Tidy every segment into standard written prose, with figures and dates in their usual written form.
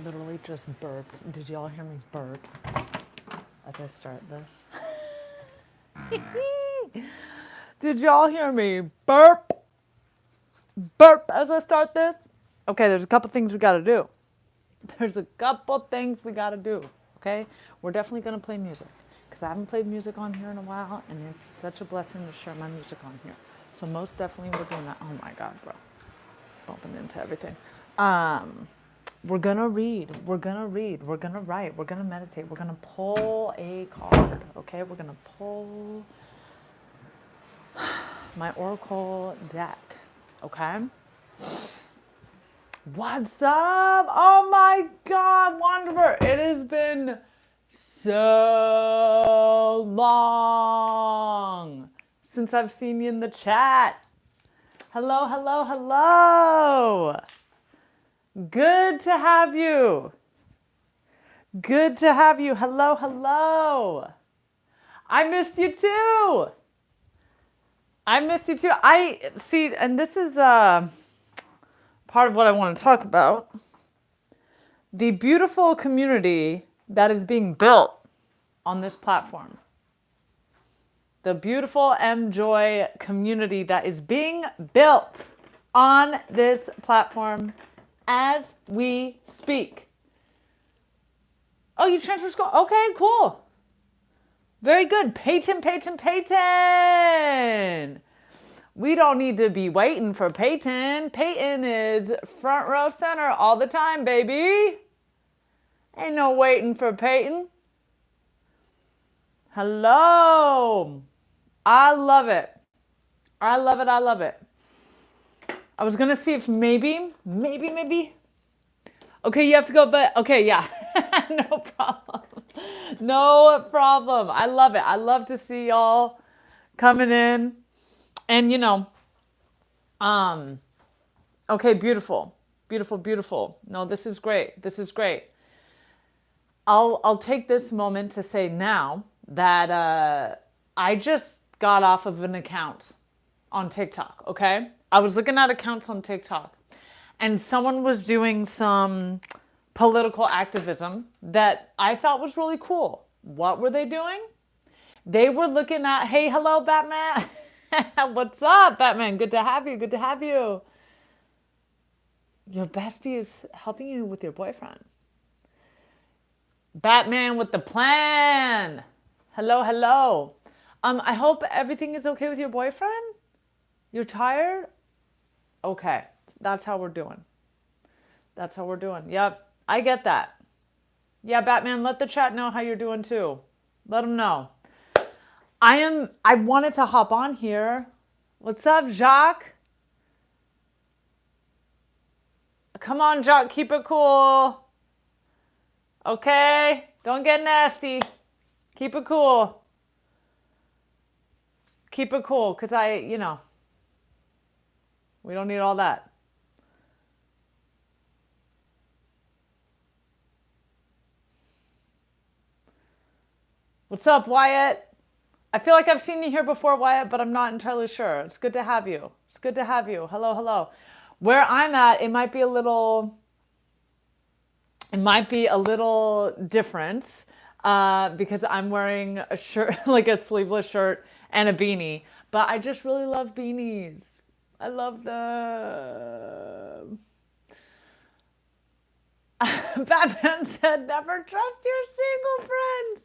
literally just burped. Did y'all hear me burp as I start this? Did y'all hear me burp? Burp as I start this? Okay, there's a couple things we gotta do. Okay? We're definitely gonna play music because I haven't played music on here in a while and it's such a blessing to share my music on here. So most definitely we're doing that. Oh my God, bro. Bumping into everything. We're gonna read, we're gonna write, we're gonna meditate, we're gonna pull a card, okay? We're gonna pull my Oracle deck, okay? What's up? Oh my God, Wanderer, it has been so long since I've seen you in the chat. Hello, hello, hello. Good to have you. Good to have you. Hello, hello. I missed you too. I see, and this is part of what I want to talk about. The beautiful community that is being built on this platform. The beautiful Mjoy community that is being built on this platform as we speak. Oh, you transfer school? Okay, cool. Very good. Peyton. We don't need to be waiting for Peyton. Peyton is front row center all the time, baby. Ain't no waiting for Peyton. Hello. I love it. I love it. I was going to see if maybe. Okay, you have to go, but okay, yeah. No problem. No problem. I love it. I love to see y'all coming in. And okay, beautiful. No, this is great. I'll take this moment to say now that I just got off of an account on TikTok, okay? I was looking at accounts on TikTok and someone was doing some political activism that I thought was really cool. What were they doing? They were looking at, hey, hello, Batman. What's up, Batman? Good to have you. Your bestie is helping you with your boyfriend. Batman with the plan. Hello. I hope everything is okay with your boyfriend. You're tired? Okay, that's how we're doing. Yep, I get that. Yeah, Batman, let the chat know how you're doing too. Let them know. I wanted to hop on here. What's up, Jacques? Come on, Jacques, keep it cool. Okay, don't get nasty. Keep it cool, because we don't need all that. What's up, Wyatt? I feel like I've seen you here before, Wyatt, but I'm not entirely sure. It's good to have you. Hello. Where I'm at, it might be a little different because I'm wearing a shirt, like a sleeveless shirt and a beanie. But I just really love beanies. I love them. Batman said, never trust your single friends.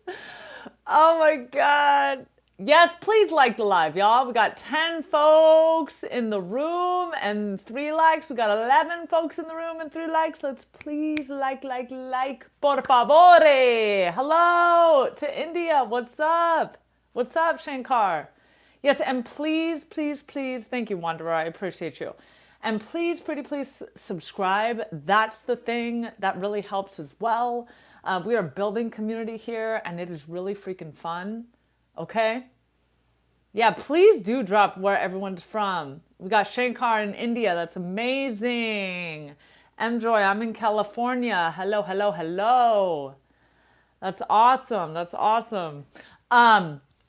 Oh my God. Yes, please like the live, y'all. We got 10 folks in the room and 3 likes. We got 11 folks in the room and 3 likes. Let's please like. Por favore. Hello to India. What's up, Shankar? Yes, and please, thank you, Wanderer. I appreciate you. And please, pretty please subscribe. That's the thing that really helps as well. We are building community here and it is really freaking fun. Okay? Yeah, please do drop where everyone's from. We got Shankar in India. That's amazing. Mjoy, I'm in California. Hello. That's awesome.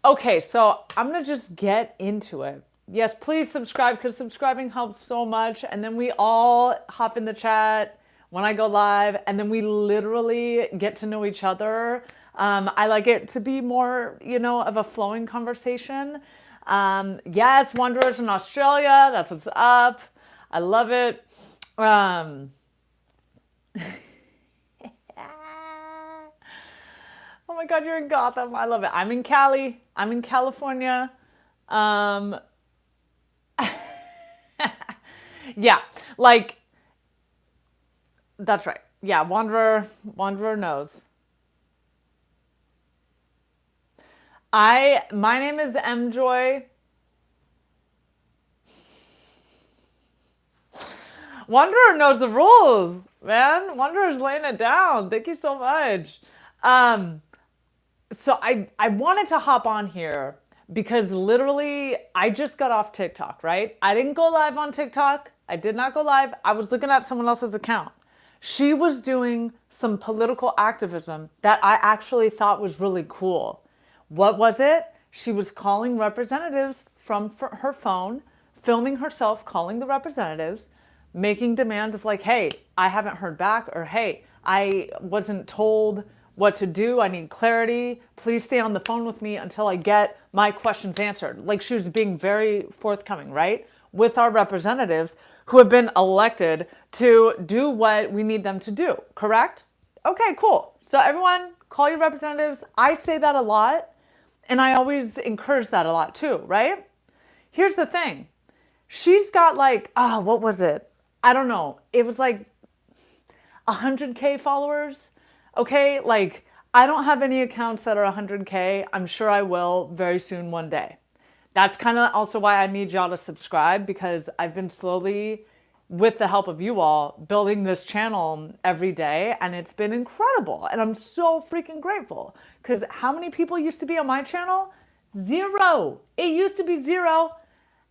Okay, so I'm going to just get into it. Yes, please subscribe because subscribing helps so much. And then we all hop in the chat. when I go live, and then we literally get to know each other. I like it to be more, of a flowing conversation. Yes, Wanderers in Australia, that's what's up. I love it. Oh my God, you're in Gotham. I love it. I'm in Cali. I'm in California. Um, yeah, like, that's right. Yeah, Wanderer knows. My name is Mjoy. Wanderer knows the rules, man. Wanderer's laying it down. Thank you so much. Um, so I wanted to hop on here because literally I just got off TikTok, right? I didn't go live on TikTok. I did not go live. I was looking at someone else's account. She was doing some political activism that I actually thought was really cool. What was it? She was calling representatives from her phone, filming herself calling the representatives, making demands of like, hey, I haven't heard back, or hey, I wasn't told what to do. I need clarity. Please stay on the phone with me until I get my questions answered. Like she was being very forthcoming, right? With our representatives who have been elected to do what we need them to do, correct? Okay, cool. So everyone, call your representatives. I say that a lot, and I always encourage that a lot too, right? Here's the thing. She's got like, what was it? I don't know. It was like 100K followers. Okay, like I don't have any accounts that are 100K. I'm sure I will very soon one day. That's kind of also why I need y'all to subscribe, because I've been slowly, with the help of you all, building this channel every day, and it's been incredible. And I'm so freaking grateful, because how many people used to be on my channel? Zero. It used to be zero.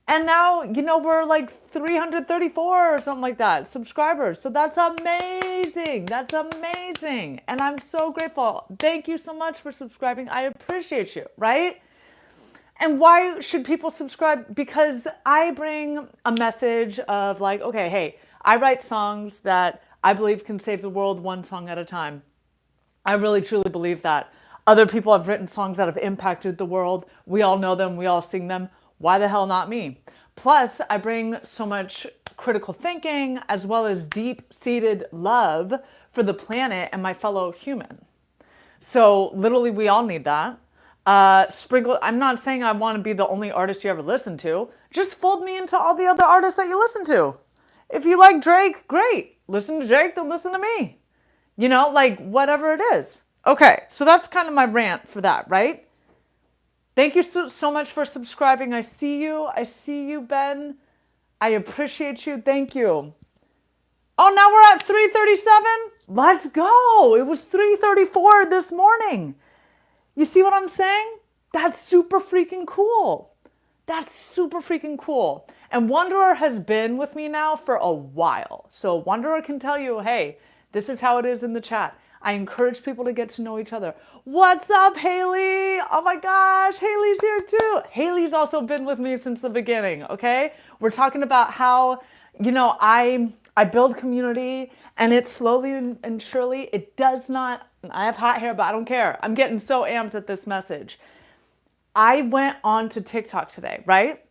And now, we're like 334 or something like that subscribers. So that's amazing. That's amazing. And I'm so grateful. Thank you so much for subscribing. I appreciate you, right? And why should people subscribe? Because I bring a message of like, okay, hey, I write songs that I believe can save the world one song at a time. I really truly believe that. Other people have written songs that have impacted the world. We all know them. We all sing them. Why the hell not me? Plus, I bring so much critical thinking as well as deep-seated love for the planet and my fellow human. So literally, we all need that. Sprinkle. I'm not saying I want to be the only artist you ever listen to. Just fold me into all the other artists that you listen to. If you like Drake, great. Listen to Drake, then listen to me. Like whatever it is. Okay, so that's kind of my rant for that, right? Thank you so much for subscribing. I see you. I see you, Ben. I appreciate you. Thank you. Oh, now we're at 337? Let's go. It was 334 this morning. You see what I'm saying? That's super freaking cool. That's super freaking cool. And Wanderer has been with me now for a while. So Wanderer can tell you, hey, this is how it is in the chat. I encourage people to get to know each other. What's up, Haley? Oh my gosh, Haley's here too. Haley's also been with me since the beginning, okay? We're talking about how, I build community, and it's slowly and surely, it does not, I have hot hair, but I don't care. I'm getting so amped at this message. I went on to TikTok today, right?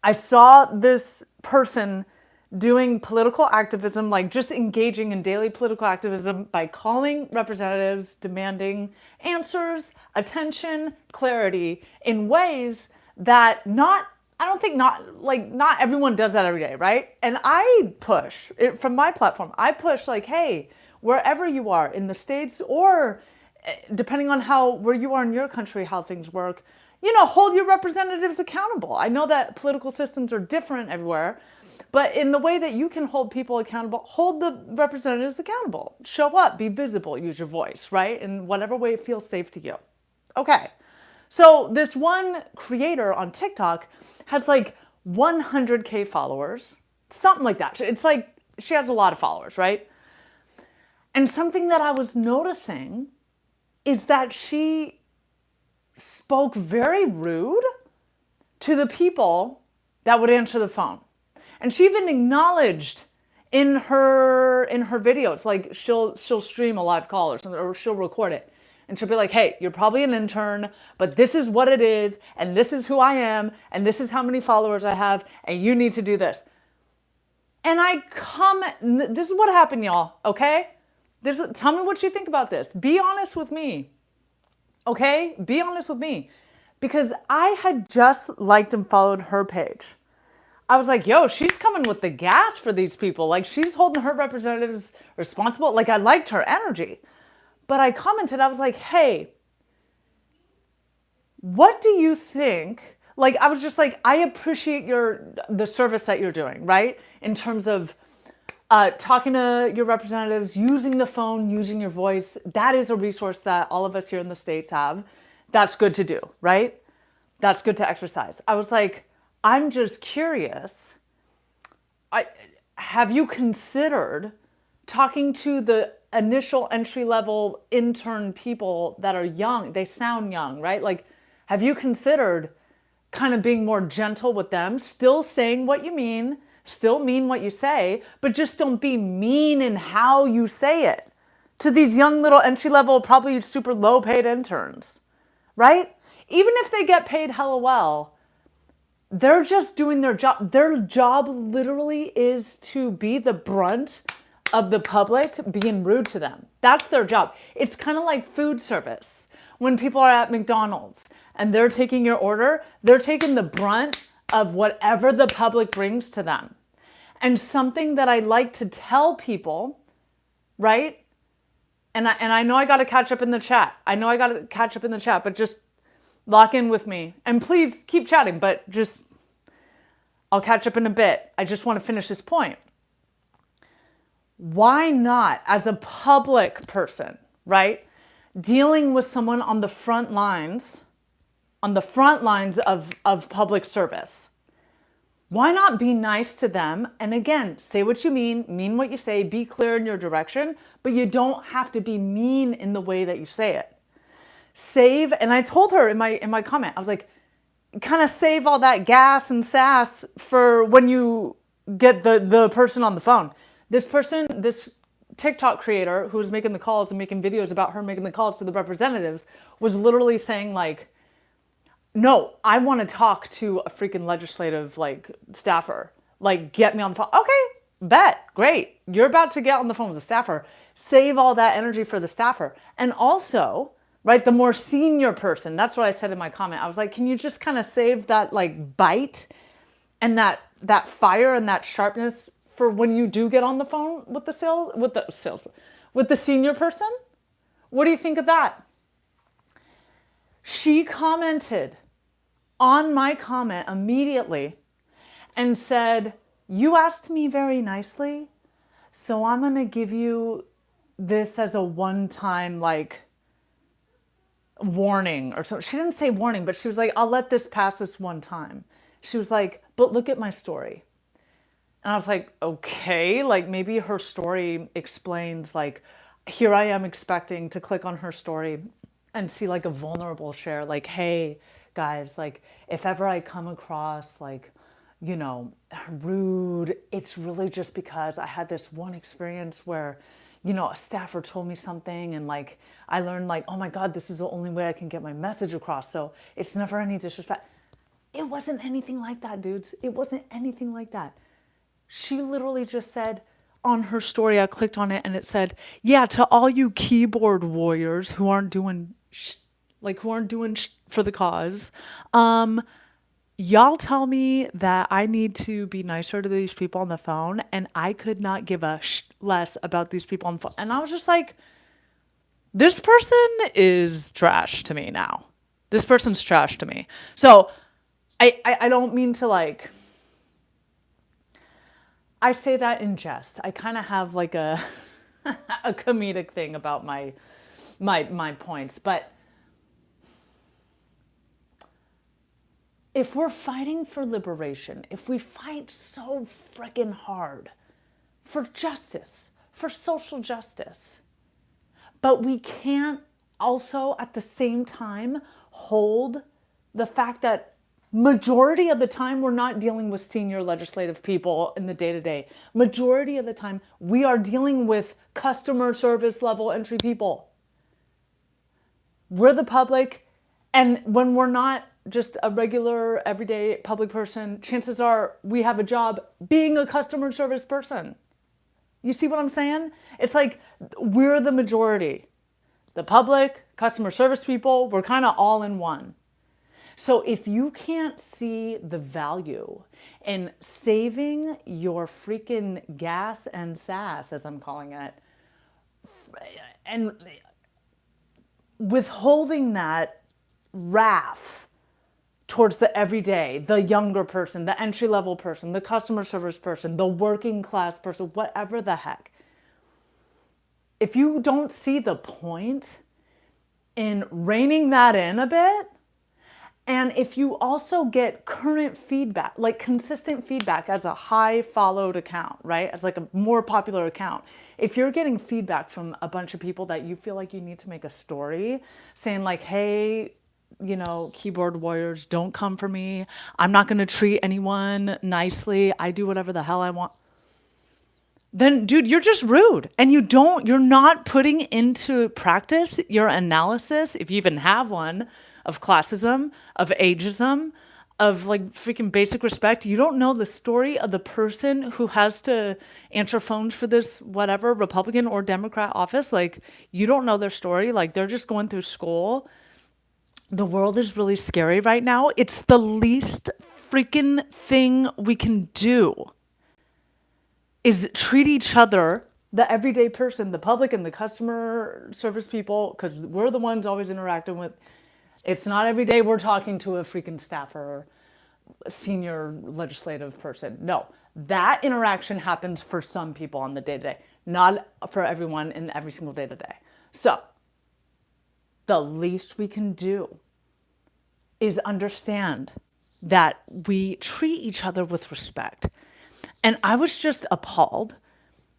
I saw this person doing political activism, like just engaging in daily political activism by calling representatives, demanding answers, attention, clarity in ways that not everyone does that every day, right? And I push it from my platform. I push like, hey, wherever you are in the States, or depending on where you are in your country, how things work, hold your representatives accountable. I know that political systems are different everywhere, but in the way that you can hold people accountable, hold the representatives accountable. Show up, be visible, use your voice, right? In whatever way it feels safe to you. Okay. So this one creator on TikTok has like 100K followers, something like that. It's like she has a lot of followers, right? And something that I was noticing is that she spoke very rude to the people that would answer the phone. And she even acknowledged in her videos. Like she'll stream a live call or something, or she'll record it. And she'll be like, hey, you're probably an intern, but this is what it is, and this is who I am, and this is how many followers I have, and you need to do this. And I comment, this is what happened, y'all, okay? Tell me what you think about this. Be honest with me, okay? Be honest with me. Because I had just liked and followed her page. I was like, yo, she's coming with the gas for these people. Like, she's holding her representatives responsible. Like, I liked her energy. But I commented, I was like, hey, what do you think? Like, I was just like, I appreciate the service that you're doing, right? In terms of talking to your representatives, using the phone, using your voice. That is a resource that all of us here in the States have. That's good to do, right? That's good to exercise. I was like, I'm just curious. Have you considered talking to the initial entry level intern people that are young? They sound young, right? Like, have you considered kind of being more gentle with them, still saying what you mean, still mean what you say, but just don't be mean in how you say it to these young little entry level, probably super low paid interns, right? Even if they get paid hella well, they're just doing their job. Their job literally is to be the brunt of the public being rude to them. That's their job. It's kind of like food service. When people are at McDonald's and they're taking your order, they're taking the brunt of whatever the public brings to them. And something that I like to tell people, right? And I know I got to catch up in the chat. But just lock in with me. And please keep chatting, but just, I'll catch up in a bit. I just want to finish this point. Why not, as a public person, right? Dealing with someone on the front lines of public service. Why not be nice to them? And again, say what you mean what you say, be clear in your direction, but you don't have to be mean in the way that you say it. Save, and I told her in my comment, I was like, kind of save all that gas and sass for when you get the person on the phone. This TikTok creator who was making the calls and making videos about her making the calls to the representatives was literally saying like, no, I want to talk to a freaking legislative like staffer. Like, get me on the phone. Okay, bet, great. You're about to get on the phone with the staffer. Save all that energy for the staffer. And also, right, the more senior person, that's what I said in my comment. I was like, can you just kind of save that like bite and that fire and that sharpness for when you do get on the phone with the senior person? What do you think of that? She commented on my comment immediately and said, you asked me very nicely, so I'm going to give you this as a one-time like warning or something. She didn't say warning, but she was like, I'll let this pass this one time. She was like, but look at my story. And I was like, okay, like maybe her story explains like, here I am expecting to click on her story and see like a vulnerable share, like, hey guys, like if ever I come across like, you know, rude, it's really just because I had this one experience where, you know, a staffer told me something and like I learned like, oh my God, this is the only way I can get my message across. So it's never any disrespect. It wasn't anything like that, dudes. It wasn't anything like that. She literally just said on her story, I clicked on it and it said, yeah, to all you keyboard warriors who aren't doing for the cause, y'all tell me that I need to be nicer to these people on the phone, and I could not give a less about these people on the phone. And I was just like, this person is trash to me now. This person's trash to me. So I don't mean to like, I say that in jest. I kind of have like a a comedic thing about my points, but if we're fighting for liberation, if we fight so freaking hard for justice, for social justice, but we can't also at the same time hold the fact that Majority of the time, we're not dealing with senior legislative people in the day to day. Majority of the time, we are dealing with customer service level entry people. We're the public. And when we're not just a regular, everyday public person, chances are we have a job being a customer service person. You see what I'm saying? It's like we're the majority. The public, customer service people, we're kind of all in one. So if you can't see the value in saving your freaking gas and sass, as I'm calling it, and withholding that wrath towards the everyday, the younger person, the entry level person, the customer service person, the working class person, whatever the heck. If you don't see the point in reining that in a bit, and if you also get current feedback, like consistent feedback as a high followed account, right? As like a more popular account. If you're getting feedback from a bunch of people that you feel like you need to make a story saying like, hey, keyboard warriors, don't come for me. I'm not going to treat anyone nicely. I do whatever the hell I want. Then, dude, you're just rude. And you're not putting into practice your analysis, if you even have one, of classism, of ageism, of like freaking basic respect. You don't know the story of the person who has to answer phones for this, whatever, Republican or Democrat office. Like, you don't know their story. Like, they're just going through school. The world is really scary right now. It's the least freaking thing we can do is treat each other, the everyday person, the public and the customer service people, because we're the ones always interacting with. It's not every day we're talking to a freaking staffer or a senior legislative person. No, that interaction happens for some people on the day to day, not for everyone in every single day to day. So the least we can do is understand that we treat each other with respect. And I was just appalled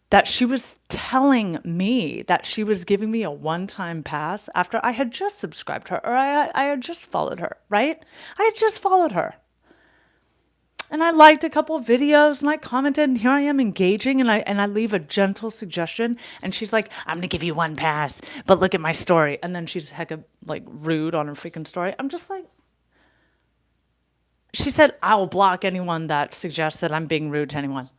that she was telling me that she was giving me a one-time pass after I had just subscribed to her, or I had just followed her, right? I had just followed her. And I liked a couple of videos and I commented, and here I am engaging, and I leave a gentle suggestion, and she's like, I'm gonna give you one pass, but look at my story. And then she's hecka like rude on her freaking story. I'm just like, she said, I will block anyone that suggests that I'm being rude to anyone.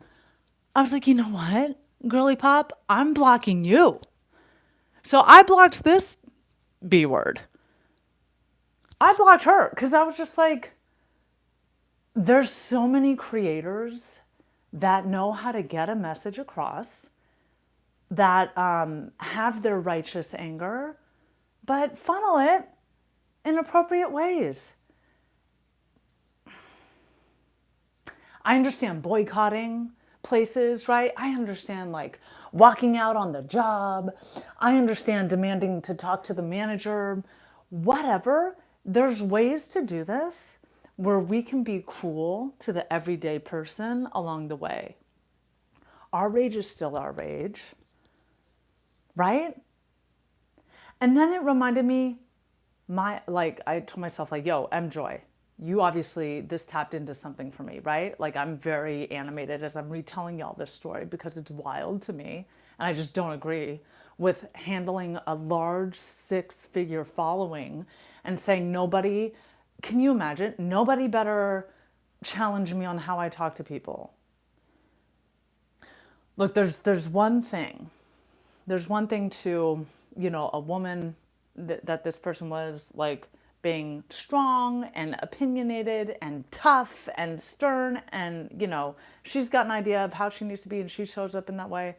I was like, you know what, girly pop, I'm blocking you. So I blocked this B word. I blocked her because I was just like, there's so many creators that know how to get a message across, that have their righteous anger, but funnel it in appropriate ways. I understand boycotting places, right? I understand like walking out on the job. I understand demanding to talk to the manager, whatever. There's ways to do this where we can be cool to the everyday person along the way. Our rage is still our rage, right? And then it reminded me, I told myself like, yo, Mjoy, you obviously, this tapped into something for me, right? Like, I'm very animated as I'm retelling y'all this story because it's wild to me. And I just don't agree with handling a large 6-figure following and saying nobody, can you imagine? Nobody better challenge me on how I talk to people. Look, there's one thing. There's one thing to, a woman that this person was like, being strong and opinionated and tough and stern, and she's got an idea of how she needs to be and she shows up in that way.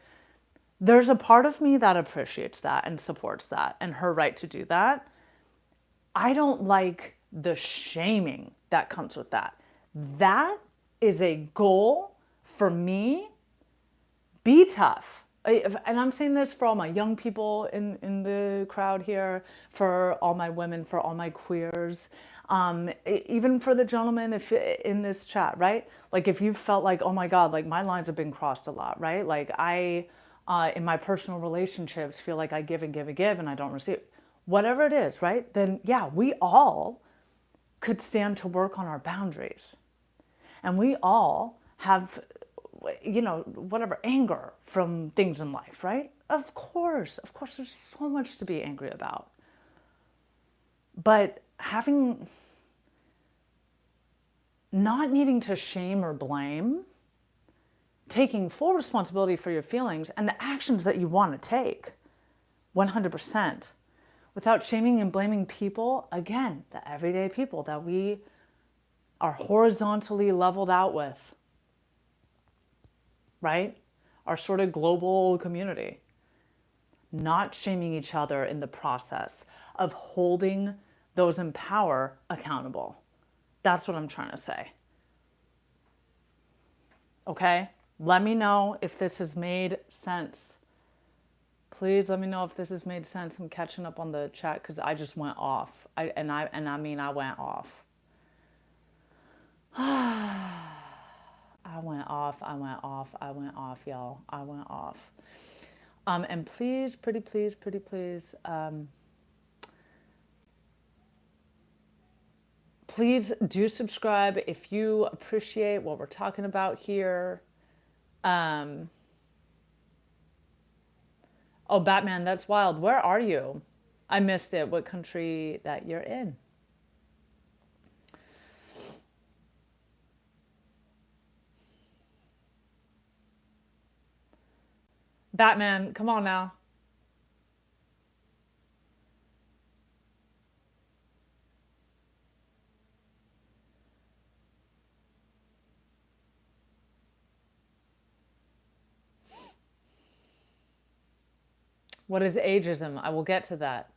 There's a part of me that appreciates that and supports that and her right to do that. I don't like the shaming that comes with that. That is a goal for me. Be tough. And I'm saying this for all my young people in the crowd here, for all my women, for all my queers, even for the gentlemen if in this chat, right? Like, if you felt like, oh my God, like my lines have been crossed a lot, right? Like I, in my personal relationships, feel like I give and give and give and I don't receive. Whatever it is, right? Then yeah, we all could stand to work on our boundaries. And we all have, whatever, anger from things in life, right? Of course, there's so much to be angry about. But not needing to shame or blame, taking full responsibility for your feelings and the actions that you want to take, 100%, without shaming and blaming people, again, the everyday people that we are horizontally leveled out with, right? Our sort of global community. Not shaming each other in the process of holding those in power accountable. That's what I'm trying to say. Okay? Let me know if this has made sense. Please let me know if this has made sense. I'm catching up on the chat because I just went off. I went off. I went off, y'all. I went off. And please, pretty please, please do subscribe if you appreciate what we're talking about here. Oh, Batman, that's wild. Where are you? I missed it. What country that you're in? Batman, come on now. What is ageism? I will get to that.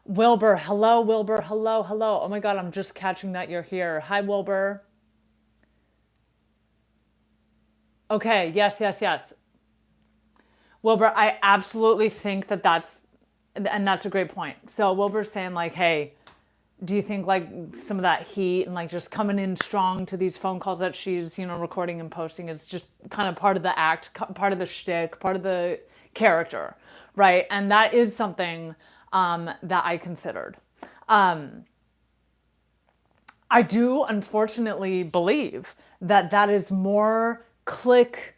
Wilbur, hello, Wilbur, hello. Oh my God, I'm just catching that you're here. Hi, Wilbur. Okay, yes. Wilbur, I absolutely think that's a great point. So Wilbur's saying like, hey, do you think like some of that heat and like just coming in strong to these phone calls that she's, recording and posting is just kind of part of the act, part of the shtick, part of the character, right? And that is something that I considered. I do unfortunately believe that is more click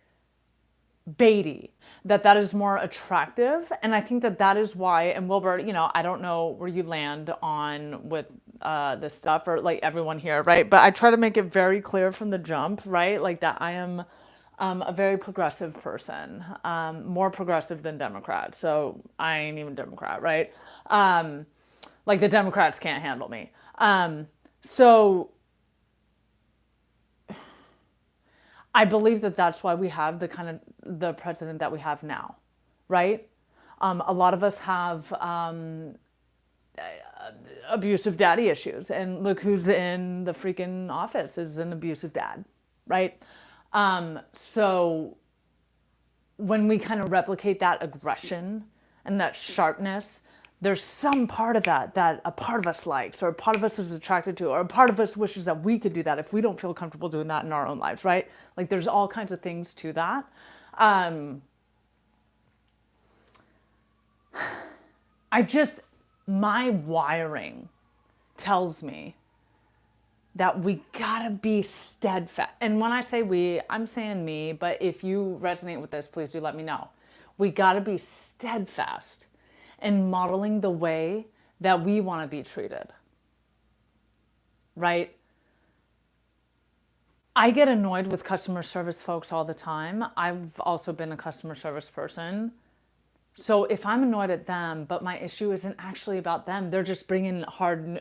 baity, that is more attractive. And I think that is why, and Wilbur, I don't know where you land on with this stuff or like everyone here, right? But I try to make it very clear from the jump, right? Like that I am a very progressive person, more progressive than Democrat. So I ain't even Democrat, right? Like the Democrats can't handle me. So I believe that's why we have the president that we have now, right? A lot of us have abusive daddy issues, and look who's in the freaking office is an abusive dad, right? So when we kind of replicate that aggression and that sharpness, there's some part of that a part of us likes, or a part of us is attracted to, or a part of us wishes that we could do that if we don't feel comfortable doing that in our own lives, right? Like there's all kinds of things to that. My wiring tells me that we gotta be steadfast. And when I say we, I'm saying me, but if you resonate with this, please do let me know. We gotta be steadfast in modeling the way that we want to be treated, right? I get annoyed with customer service folks all the time. I've also been a customer service person. So if I'm annoyed at them, but my issue isn't actually about them, they're just bringing hard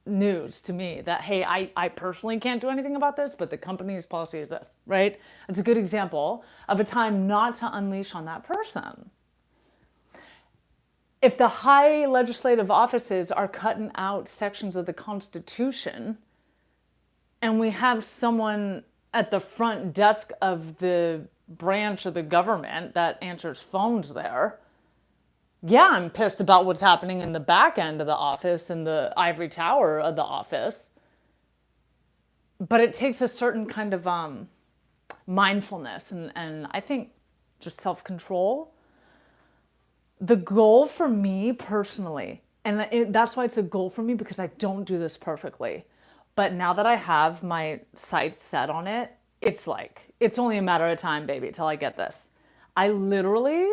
news to me that, hey, I personally can't do anything about this, but the company's policy is this, right? It's a good example of a time not to unleash on that person. If the high legislative offices are cutting out sections of the Constitution and we have someone at the front desk of the branch of the government that answers phones there, yeah, I'm pissed about what's happening in the back end of the office and the ivory tower of the office. But it takes a certain kind of mindfulness and I think just self-control The goal for me personally, and that's why it's a goal for me because I don't do this perfectly. But now that I have my sights set on it, it's like, it's only a matter of time, baby, till I get this. I literally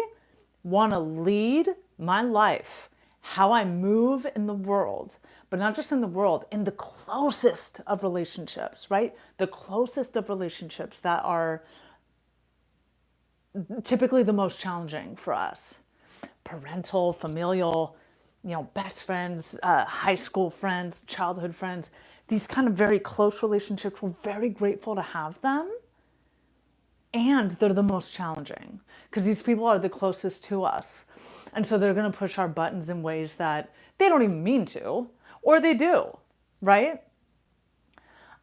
want to lead my life, how I move in the world, but not just in the world, in the closest of relationships, right? The closest of relationships that are typically the most challenging for us. Parental, familial, best friends, high school friends, childhood friends, these kind of very close relationships. We're very grateful to have them. And they're the most challenging because these people are the closest to us. And so they're going to push our buttons in ways that they don't even mean to, or they do, right?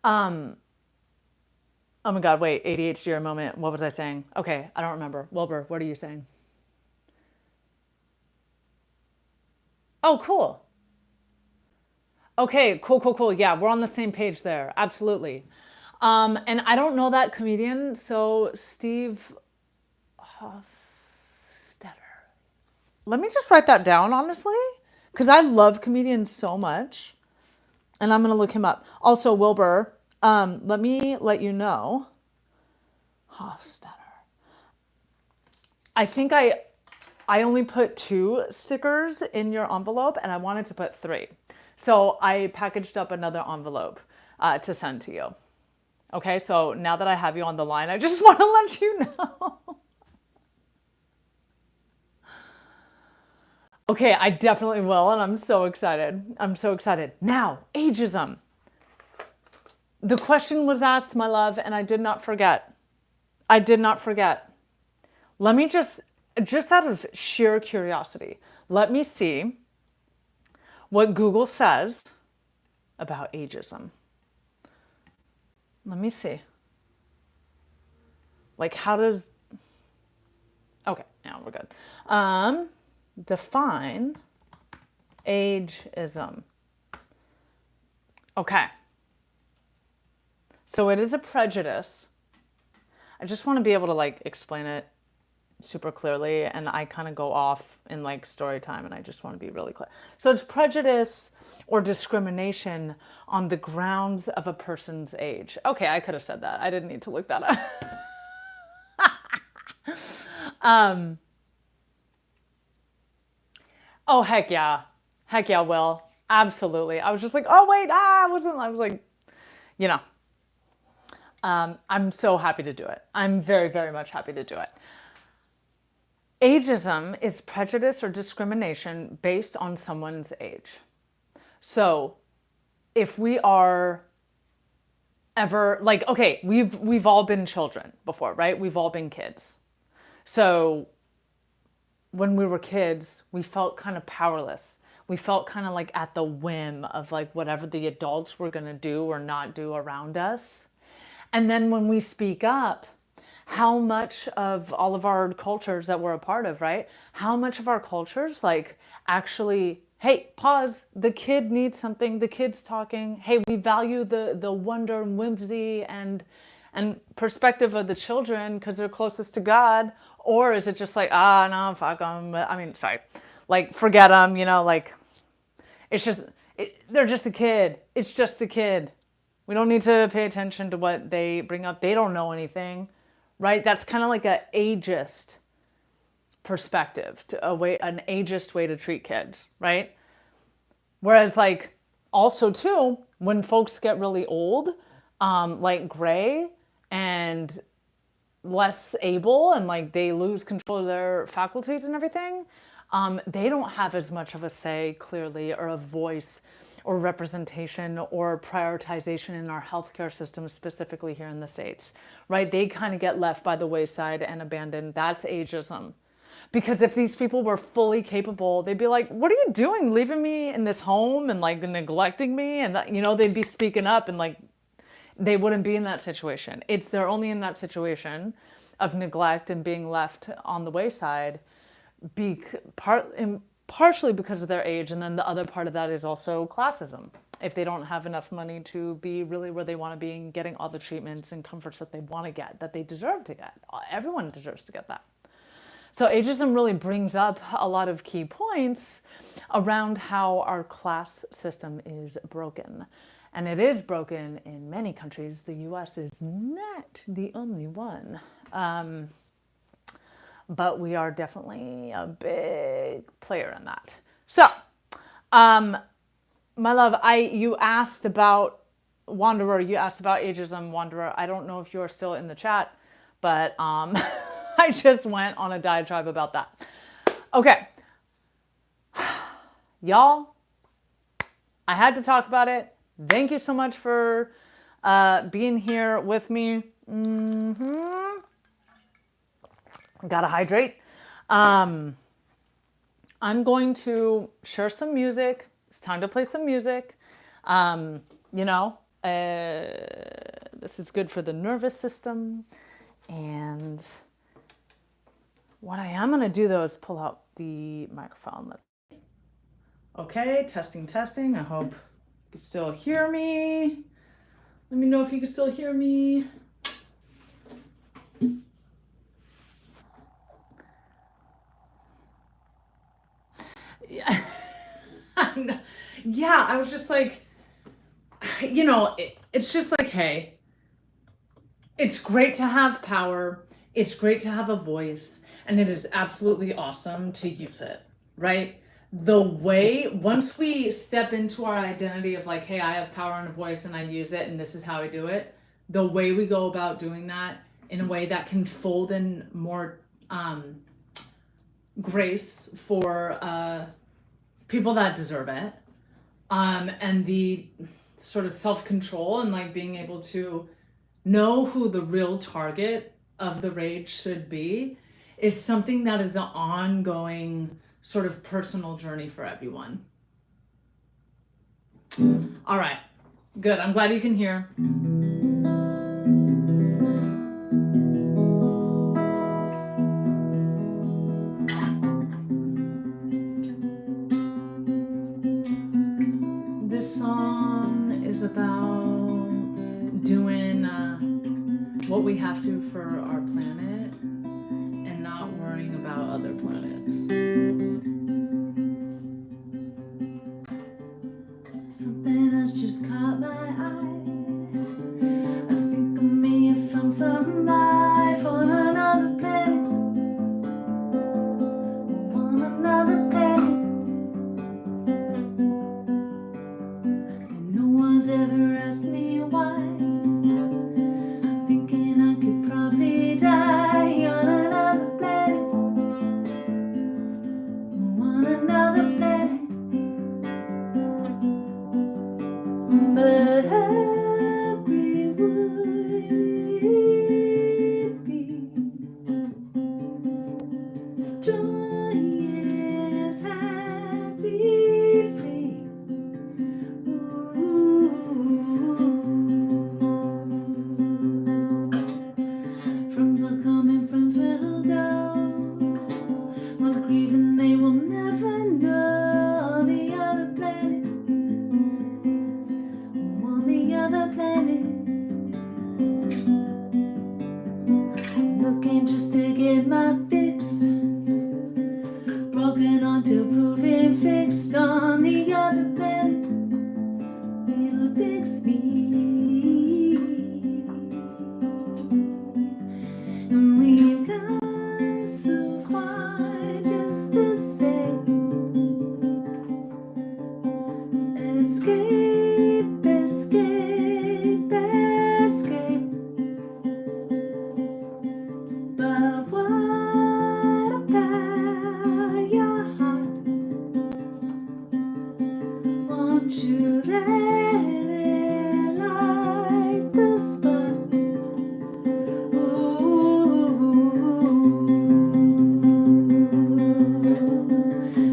Oh my God, wait, ADHD or moment. What was I saying? Okay, I don't remember. Wilbur, what are you saying? Oh, cool. Okay, cool, cool, cool. Yeah, we're on the same page there. Absolutely. And I don't know that comedian, so Steve Hofstetter. Let me just write that down, honestly, because I love comedians so much, and I'm gonna look him up. Also, Wilbur, let me let you know, Hofstetter. I think I only put 2 stickers in your envelope, and I wanted to put 3, so I packaged up another envelope to send to you. Okay, so now that I have you on the line, I just want to let you know. Okay, I definitely will, and I'm so excited. I'm so excited. Now, ageism. The question was asked, my love, and I did not forget. I did not forget. Let me just out of sheer curiosity, let me see what Google says about ageism. Let me see. Like, how does, okay, now we're good. Define ageism. Okay. So it is a prejudice. I just want to be able to like explain it super clearly, and I kind of go off in like story time, and I just want to be really clear. So it's prejudice or discrimination on the grounds of a person's age. Okay, I could have said that. I didn't need to look that up. Oh, heck yeah. Heck yeah, Will. Absolutely. I was just like, oh, wait, I was like, you know, I'm so happy to do it. I'm very, very much happy to do it. Ageism is prejudice or discrimination based on someone's age. So if we are ever like, okay, we've all been children before, right? We've all been kids. So when we were kids, we felt kind of powerless. We felt kind of like at the whim of like whatever the adults were going to do or not do around us. And then when we speak up, how much of all of our cultures that we're a part of, right? How much of our cultures like actually, hey, pause, the kid needs something, the kid's talking. Hey, we value the wonder and whimsy and perspective of the children because they're closest to God. Or is it just like, no, fuck them. I mean, sorry, like forget them, like it's just, they're just a kid. It's just a kid. We don't need to pay attention to what they bring up. They don't know anything, right? That's kind of like an ageist perspective, an ageist way to treat kids, right? Whereas like also too, when folks get really old, like gray and less able and like they lose control of their faculties and everything, they don't have as much of a say clearly or a voice or representation or prioritization in our healthcare system, specifically here in the States, right? They kind of get left by the wayside and abandoned. That's ageism. Because if these people were fully capable, they'd be like, what are you doing leaving me in this home and like neglecting me? And they'd be speaking up and like, they wouldn't be in that situation. They're only in that situation of neglect and being left on the wayside, partially because of their age, and then the other part of that is also classism. If they don't have enough money to be really where they want to be and getting all the treatments and comforts that they want to get, that they deserve to get. Everyone deserves to get that. So ageism really brings up a lot of key points around how our class system is broken. And it is broken in many countries. The US is not the only one. But we are definitely a big player in that. So, my love, you asked about Wanderer, you asked about ageism, Wanderer. I don't know if you're still in the chat, but I just went on a diatribe about that. Okay. Y'all, I had to talk about it. Thank you so much for being here with me. Gotta hydrate. I'm going to share some music. It's time to play some music. This is good for the nervous system. And what I am going to do, though, is pull out the microphone. Okay, testing. I hope you can still hear me. Let me know if you can still hear me. Yeah, I was just like, it's just like, hey, it's great to have power. It's great to have a voice. And it is absolutely awesome to use it, right? The way, once we step into our identity of like, hey, I have power and a voice and I use it and this is how I do it, the way we go about doing that in a way that can fold in more grace for people that deserve it, and the sort of self-control and like being able to know who the real target of the rage should be is something that is an ongoing sort of personal journey for everyone. All right, good. I'm glad you can hear. This song is about doing what we have to for our planet and not worrying about other planets. Something has just caught my eye. I think I may have found some life on another planet. On another planet. And no one's ever asked me why. Thinking I could probably die on another planet. On another planet. But happy would it be? Joy is happy free. Ooh. Friends will come and friends will go. While grieving they will never know the other planet. The other planet. Looking just to get my fix. Broken on till proving fixed on the other planet. It'll fix me. And we've come so far just to say escape, escape, escape. But what about your heart? Won't you let it light the spark? Ooh,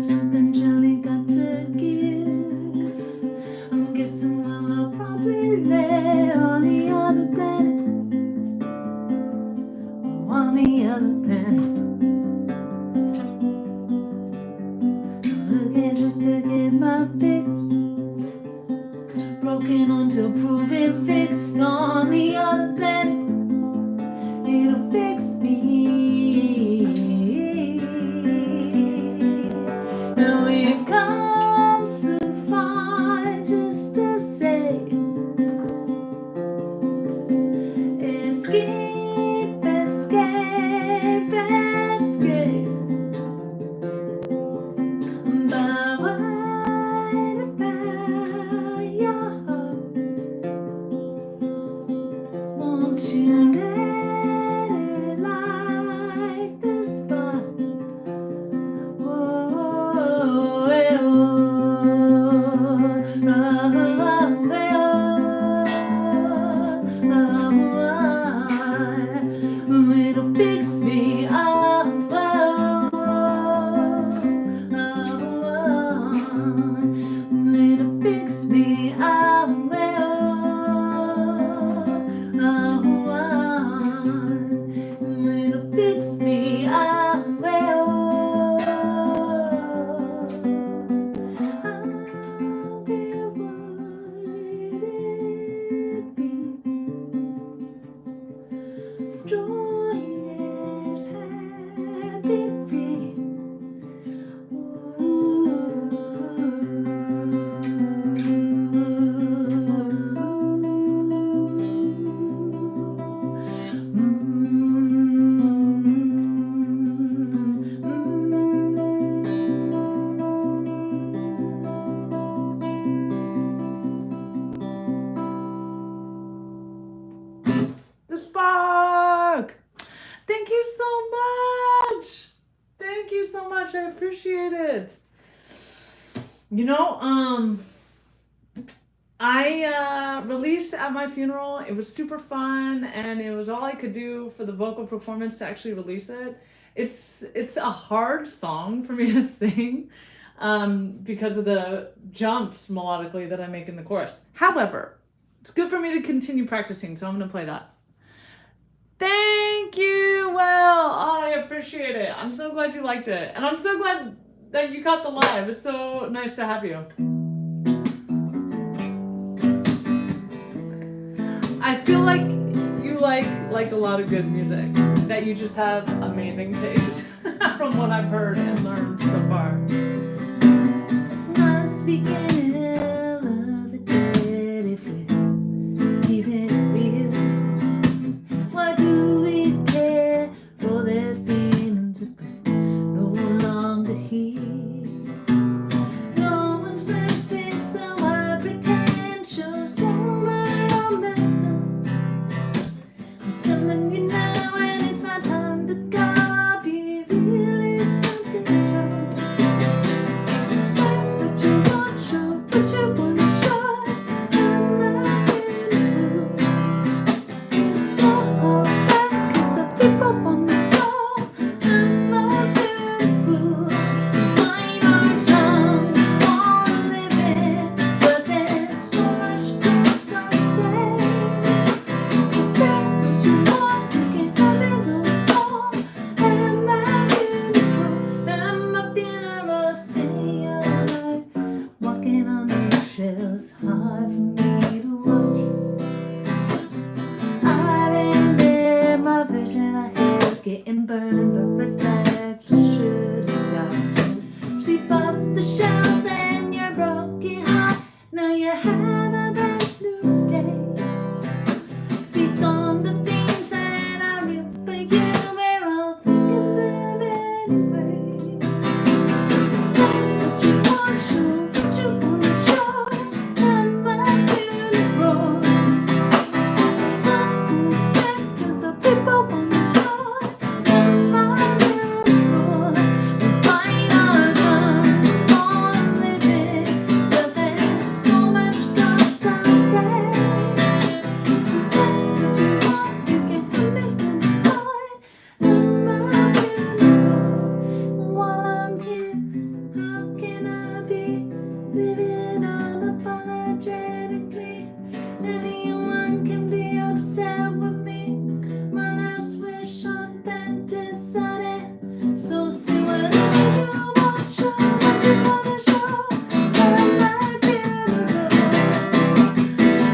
something gently got to give. I'm guessing I'll probably live on the other planet. On the other planet. I'm looking just to get my fix. Broken until proven fixed on the other planet. It'll fix me. me away. Oh, how dear would it be? Joy is happy free. The spark! Thank you so much! Thank you so much. I appreciate it. You know, I released at my funeral. It was super fun, and it was all I could do for the vocal performance to actually release it. It's a hard song for me to sing because of the jumps melodically that I make in the chorus. However, it's good for me to continue practicing, so I'm going to play that. Thank you, Well. Oh, I appreciate it. I'm so glad you liked it. And I'm so glad that you caught the live. It's so nice to have you. I feel like you like a lot of good music, that you just have amazing taste from what I've heard and learned so far. It's not speaking of the dead if we keep it real. Why do we care for their feelings if we're no longer here? No one's perfect, so I pretend shows all our own mess up. I'm telling you now, and it's my time to go. Be really something's wrong. Say what you want, show what you wanna show. I'm not beautiful. Don't hold back, 'cause the people want me go. I'm not beautiful. Bite our tongues, wanna live it, but there's so much goes unsaid. So say what you want, you can have it all. Am I beautiful? Am I funeral? Stay alive, walking on eggshells, hard for me to watch. I remember my vision I had getting burned by red flags. I should have died. Sweep up the shells and your broken heart. Now you have a brand new day. Speak on the things that are real for you. We're all thinking them anyway. Say what you want, show what you wanna show. Am I beautiful? Don't hold back, 'cause the people wanna know. Am I beautiful? We bite our tongues, wanna live it, but there's so much goes unsaid. So say what you want, you can come and go. Am I beautiful? While I'm here, how can I be living unapologetically? Anyone can be upset with me. My last wish, authenticity. So say whatever you want, show what you wanna show. Am I beautiful?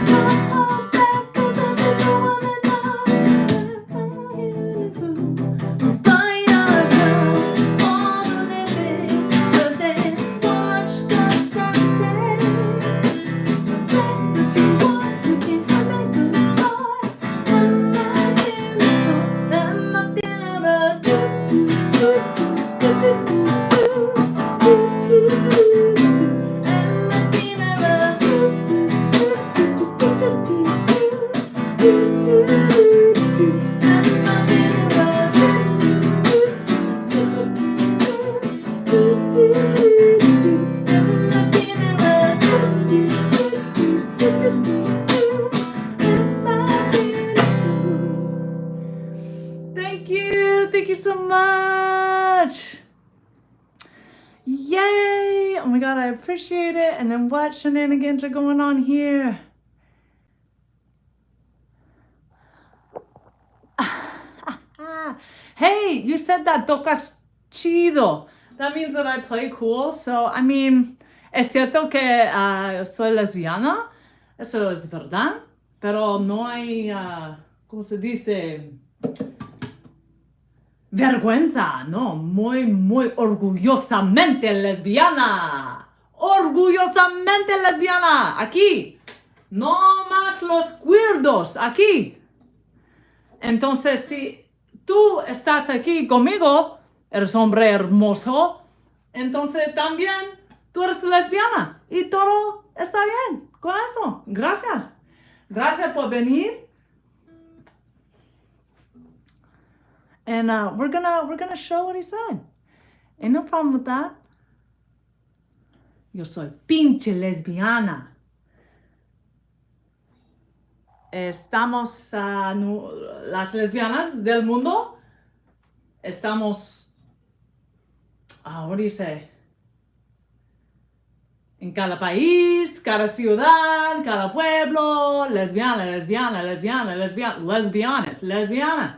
Don't hold back, 'cause the people wanna know. Am I beautiful? We bite our tongues, wanna live it, but there's so much goes unsaid. So say what you want, you can have it all. Am I beautiful? Am I beautiful? Do, do, do, do, do, do, do, do, do, do. Am I beautiful? Do, do, do, do, do, do, do, do, do, do, do. Am I beautiful? Do, do, do, do, do, do, do, do. Am I beautiful? Do, do, do, do, do, do. Am I beautiful? Thank you. Thank you so much. Yay. Oh my God, I appreciate it. And then what shenanigans are going on here? Hey, you said that tocas chido. That means that I play cool. So, I mean, es cierto que soy lesbiana. Eso es verdad. Pero no hay, ¿cómo se dice? Vergüenza, no, muy, muy orgullosamente lesbiana. Orgullosamente lesbiana, aquí. No más los cuerdos, aquí. Entonces, si tú estás aquí conmigo, eres hombre hermoso, entonces también tú eres lesbiana y todo está bien con eso. Gracias. Gracias por venir. And we're gonna show what he said. Ain't no problem with that. Yo soy pinche lesbiana. Estamos, las lesbianas del mundo, estamos, what do you say? En cada país, cada ciudad, cada pueblo, lesbiana, lesbiana, lesbiana, lesbiana, lesbianas, lesbiana.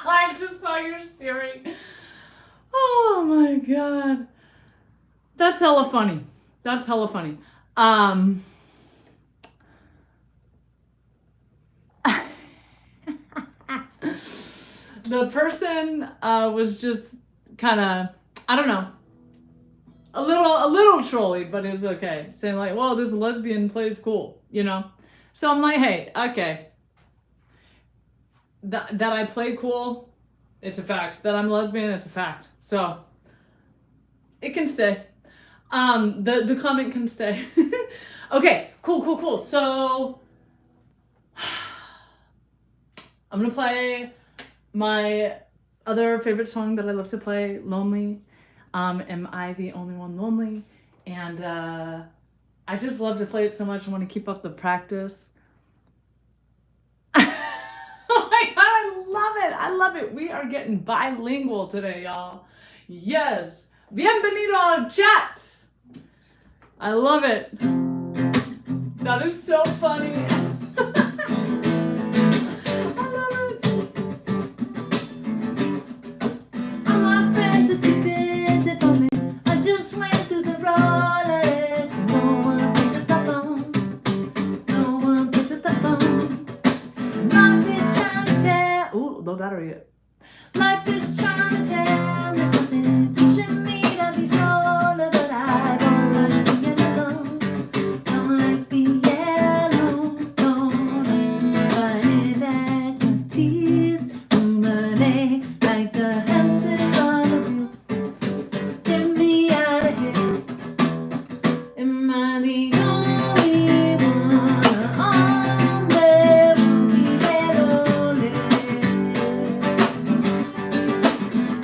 I just saw your Siri. Oh my god. That's hella funny. That's hella funny. The person was just kind of, I don't know, a little trolly, but it was okay. Saying like, well, this lesbian plays cool, you know? So I'm like, hey, okay. That I play cool, it's a fact. That I'm lesbian, it's a fact. So it can stay. The comment can stay. Okay, cool. So I'm gonna play my other favorite song that I love to play, Lonely. Am I the only one lonely? And I just love to play it so much. I want to keep up the practice. Oh my god, I love it. We are getting bilingual today, y'all. Yes. Bienvenido al chat. I love it. That is so funny. I love it. All my friends are too busy for me. I just went through the rollers. No one picked up the phone. No one picked up the phone. Life is trying to tell. Ooh, low battery. Life is trying to tell me something. Pushing me to be smaller, but I don't like being alone. Don't like being alone. Don't find that can tease. Ruminate like a hamster on a wheel. Get me out of here. Am I the only one on there who be that lonely?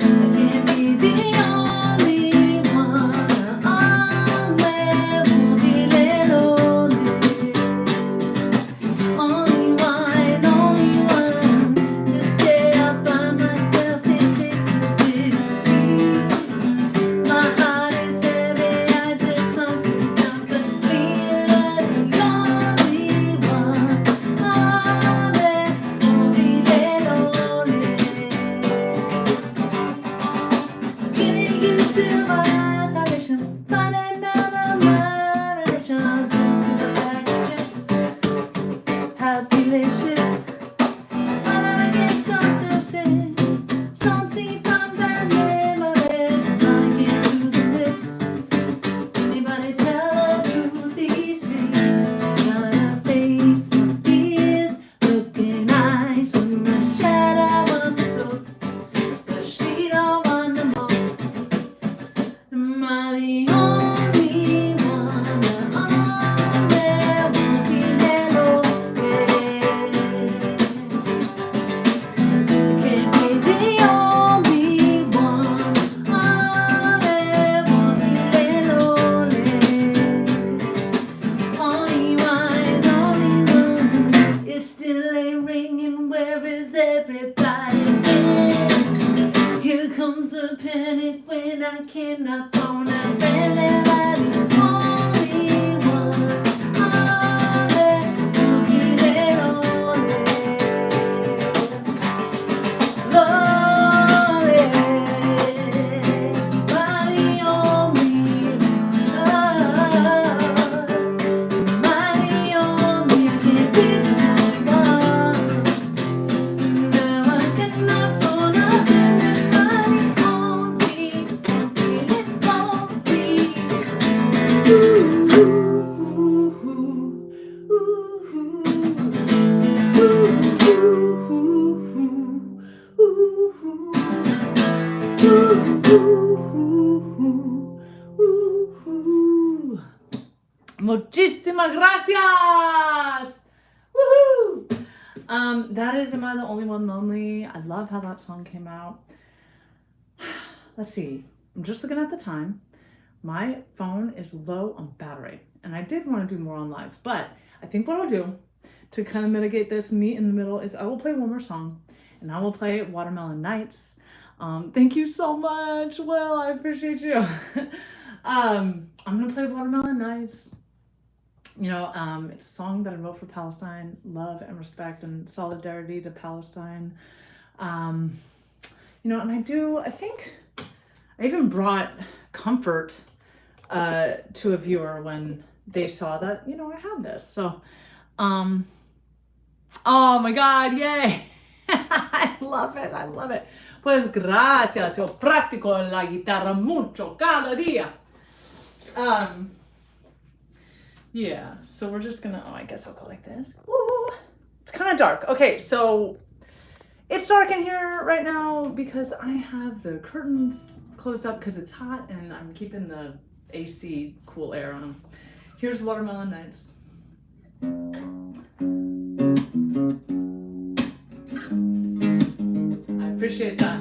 I can't be the only one on there who be that lonely. Only one to stay up by myself. It tastes a bit sweet. My heart is heavy. I just want to come clean. The only one on there who be that lonely. Getting used to my isolation, finding out of my relations into the packages. How delicious. Why did I get so thirsty? Salty from bad memories, and I can't do the lips. Anybody tell the truth these days? Got a face for beers, looking eyes from the shadow of the road. But she don't want no more. Am I the only one on there who be that lonely? Can't be the only one on there who be that lonely. Only one. It still ain't ringing. Where is everybody been? Here comes a panic when I cannot phone a friend. Am I the only one on there That is Am I the Only One Lonely? I love how that song came out. Let's see. I'm just looking at the time. My phone is low on battery, and I did want to do more on live, but I think what I'll do to kind of mitigate this meet in the middle is I will play one more song, and I will play Watermelon Nights. Thank you so much, Will. I appreciate you. I'm gonna play Watermelon Nights. It's a song that I wrote for Palestine, love and respect and solidarity to Palestine. And I think I even brought comfort to a viewer when they saw that, I had this. So, oh my God, yay. I love it. I love it. Pues gracias. Yo practico la guitarra mucho cada día. Yeah, so we're just gonna, I guess I'll go like this. Ooh, it's kind of dark. Okay, so it's dark in here right now because I have the curtains closed up because it's hot and I'm keeping the AC cool air on. Here's Watermelon Nights. I appreciate that.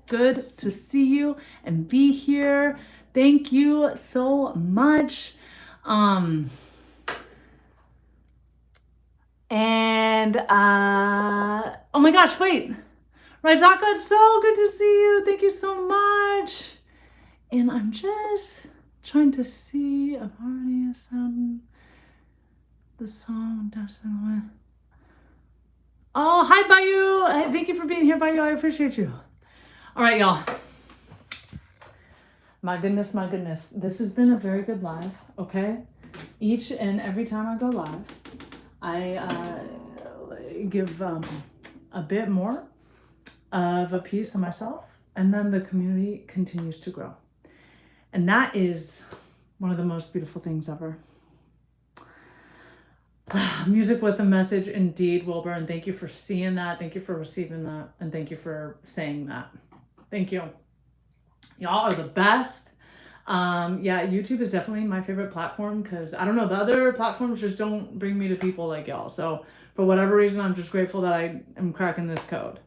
Good to see you and be here. Thank you so much. And And oh my gosh, wait. Rizaka, it's so good to see you. Thank you so much. And I'm just trying to see. I've already sounded the song Dust in the Wind. Oh, hi, Bayou. Thank you for being here, Bayou. I appreciate you. All right, y'all. My goodness, my goodness. This has been a very good live, okay? Each and every time I go live, I give a bit more of a piece of myself, and then the community continues to grow. And that is one of the most beautiful things ever. Music with a message, indeed, Wilbur, and thank you for seeing that. Thank you for receiving that, and thank you for saying that. Thank you. Y'all are the best. Yeah, YouTube is definitely my favorite platform because I don't know, the other platforms just don't bring me to people like y'all. So for whatever reason, I'm just grateful that I am cracking this code.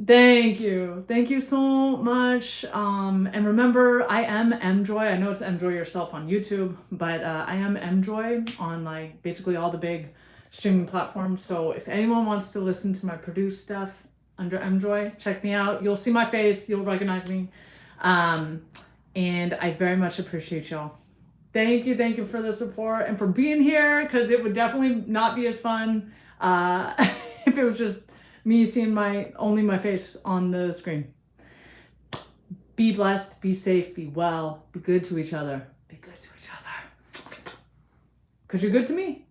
Thank you. Thank you so much. And remember, I am Mjoy. I know it's Mjoy yourself on YouTube, but I am Mjoy on like basically all the big streaming platforms. So if anyone wants to listen to my produced stuff under Mjoy, check me out. You'll see my face. You'll recognize me. And I very much appreciate y'all. Thank you for the support and for being here, because it would definitely not be as fun if it was just me seeing only my face on the screen. Be blessed, be safe, be well, be good to each other. Be good to each other. Because you're good to me.